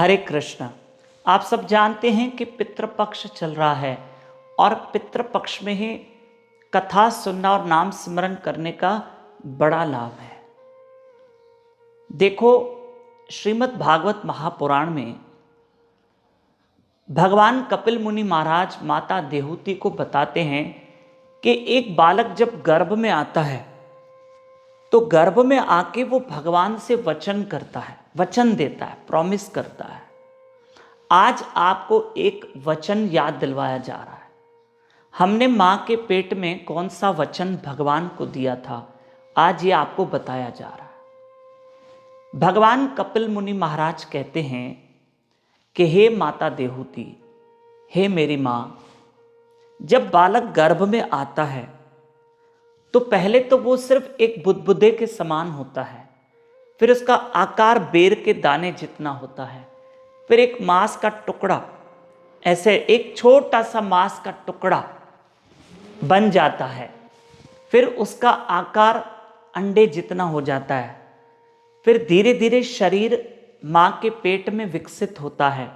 हरे कृष्ण। आप सब जानते हैं कि पितृपक्ष चल रहा है और पितृपक्ष में ही कथा सुनना और नाम स्मरण करने का बड़ा लाभ है। देखो, श्रीमद् भागवत महापुराण में भगवान कपिल मुनि महाराज माता देहूति को बताते हैं कि एक बालक जब गर्भ में आता है तो गर्भ में आके वो भगवान से वचन करता है, वचन देता है, प्रॉमिस करता है। आज आपको एक वचन याद दिलवाया जा रहा है। हमने माँ के पेट में कौन सा वचन भगवान को दिया था, आज ये आपको बताया जा रहा है। भगवान कपिल मुनि महाराज कहते हैं कि हे माता देहूति, हे मेरी माँ, जब बालक गर्भ में आता है तो पहले तो वो सिर्फ एक बुदबुदे के समान होता है, फिर उसका आकार बेर के दाने जितना होता है, फिर एक मांस का टुकड़ा, ऐसे एक छोटा सा मांस का टुकड़ा बन जाता है, फिर उसका आकार अंडे जितना हो जाता है, फिर धीरे धीरे शरीर माँ के पेट में विकसित होता है,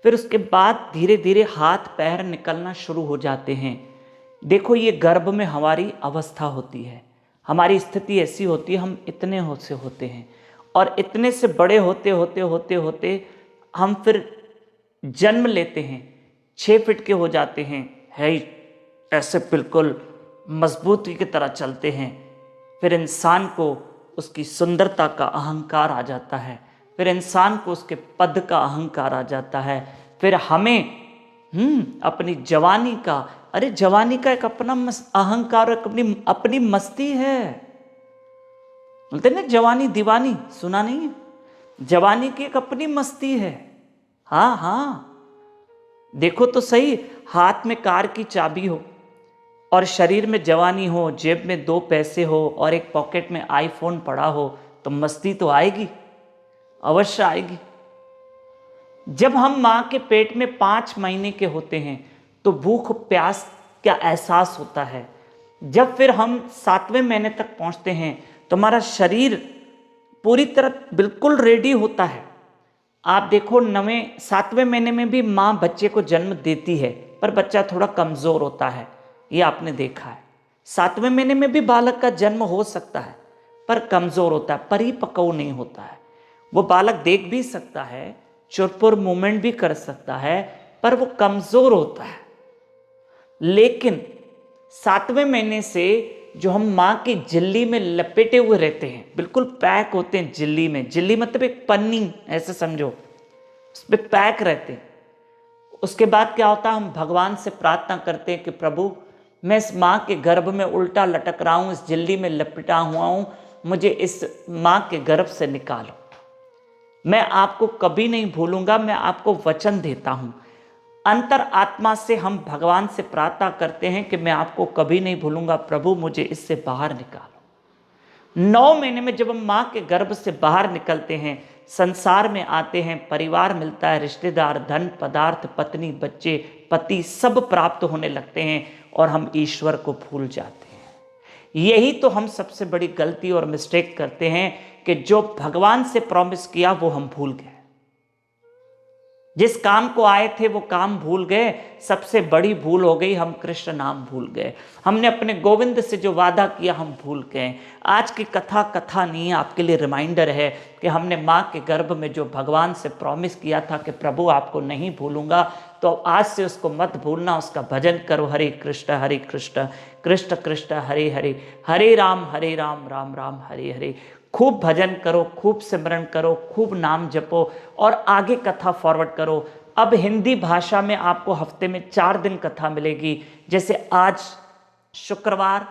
फिर उसके बाद धीरे धीरे हाथ पैर निकलना शुरू हो जाते हैं। देखो, ये गर्भ में हमारी अवस्था होती है, हमारी स्थिति ऐसी होती है, हम इतने से होते हैं और इतने से बड़े होते होते होते होते हम फिर जन्म लेते हैं, 6 फीट के हो जाते हैं, है ऐसे बिल्कुल मजबूती की तरह चलते हैं। फिर इंसान को उसकी सुंदरता का अहंकार आ जाता है, फिर इंसान को उसके पद का अहंकार आ जाता है, फिर हमें अपनी जवानी का, अरे जवानी का एक अपना अहंकार, अपनी मस्ती है। बोलते ना जवानी दीवानी, सुना नहीं है? जवानी की एक अपनी मस्ती है। हाँ हाँ, देखो तो सही, हाथ में कार की चाबी हो और शरीर में जवानी हो, जेब में 2 पैसे हो और एक पॉकेट में आईफोन पड़ा हो, तो मस्ती तो आएगी, अवश्य आएगी। जब हम माँ के पेट में 5 महीने के होते हैं तो भूख प्यास का एहसास होता है। जब फिर हम 7वें महीने तक पहुँचते हैं तो हमारा शरीर पूरी तरह बिल्कुल रेडी होता है। आप देखो, 7वें महीने में भी माँ बच्चे को जन्म देती है, पर बच्चा थोड़ा कमज़ोर होता है, ये आपने देखा है। 7वें महीने में भी बालक का जन्म हो सकता है, पर कमज़ोर होता है, परिपक्व नहीं होता है। वो बालक देख भी सकता है, चुरपुर मूवमेंट भी कर सकता है, पर वो कमज़ोर होता है। लेकिन 7वें महीने से जो हम माँ की झिल्ली में लपेटे हुए रहते हैं, बिल्कुल पैक होते हैं झिल्ली में, झिल्ली मतलब एक पन्नी ऐसे समझो, उस पर पैक रहते हैं। उसके बाद क्या होता है, हम भगवान से प्रार्थना करते हैं कि प्रभु, मैं इस माँ के गर्भ में उल्टा लटक रहा हूँ, इस झिल्ली में लपेटा हुआ हूँ, मुझे इस माँ के गर्भ से निकालो। मैं आपको कभी नहीं भूलूंगा, मैं आपको वचन देता हूँ। अंतर आत्मा से हम भगवान से प्रार्थना करते हैं कि मैं आपको कभी नहीं भूलूंगा प्रभु, मुझे इससे बाहर निकालो। 9 महीने में जब हम माँ के गर्भ से बाहर निकलते हैं, संसार में आते हैं, परिवार मिलता है, रिश्तेदार, धन, पदार्थ, पत्नी, बच्चे, पति सब प्राप्त होने लगते हैं और हम ईश्वर को भूल जाते हैं। यही तो हम सबसे बड़ी गलती और मिस्टेक करते हैं कि जो भगवान से प्रॉमिस किया वो हम भूल गए। जिस काम को आए थे वो काम भूल गए। सबसे बड़ी भूल हो गई, हम कृष्ण नाम भूल गए। हमने अपने गोविंद से जो वादा किया हम भूल गए। आज की कथा नहीं है, आपके लिए रिमाइंडर है कि हमने माँ के गर्भ में जो भगवान से प्रॉमिस किया था कि प्रभु आपको नहीं भूलूंगा, तो आज से उसको मत भूलना, उसका भजन करो। हरे कृष्ण कृष्ण कृष्ण हरे हरे, हरे राम राम राम हरे हरे। खूब भजन करो, खूब सिमरन करो, खूब नाम जपो और आगे कथा फॉरवर्ड करो। अब हिंदी भाषा में आपको हफ्ते में 4 दिन कथा मिलेगी, जैसे आज शुक्रवार,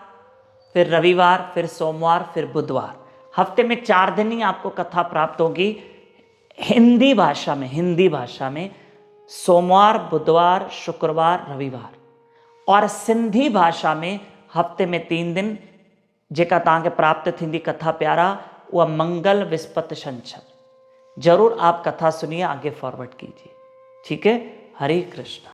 फिर रविवार, फिर सोमवार, फिर बुधवार। हफ्ते में 4 दिन ही आपको कथा प्राप्त होगी हिंदी भाषा में सोमवार, बुधवार, शुक्रवार, रविवार। और सिंधी भाषा में हफ्ते में 3 दिन जेका तव्हांखे प्राप्त थींदी कथा प्यारा, वह मंगल, विस्पत, शनिचर। जरूर आप कथा सुनिए, आगे फॉरवर्ड कीजिए। ठीक है, हरे कृष्ण।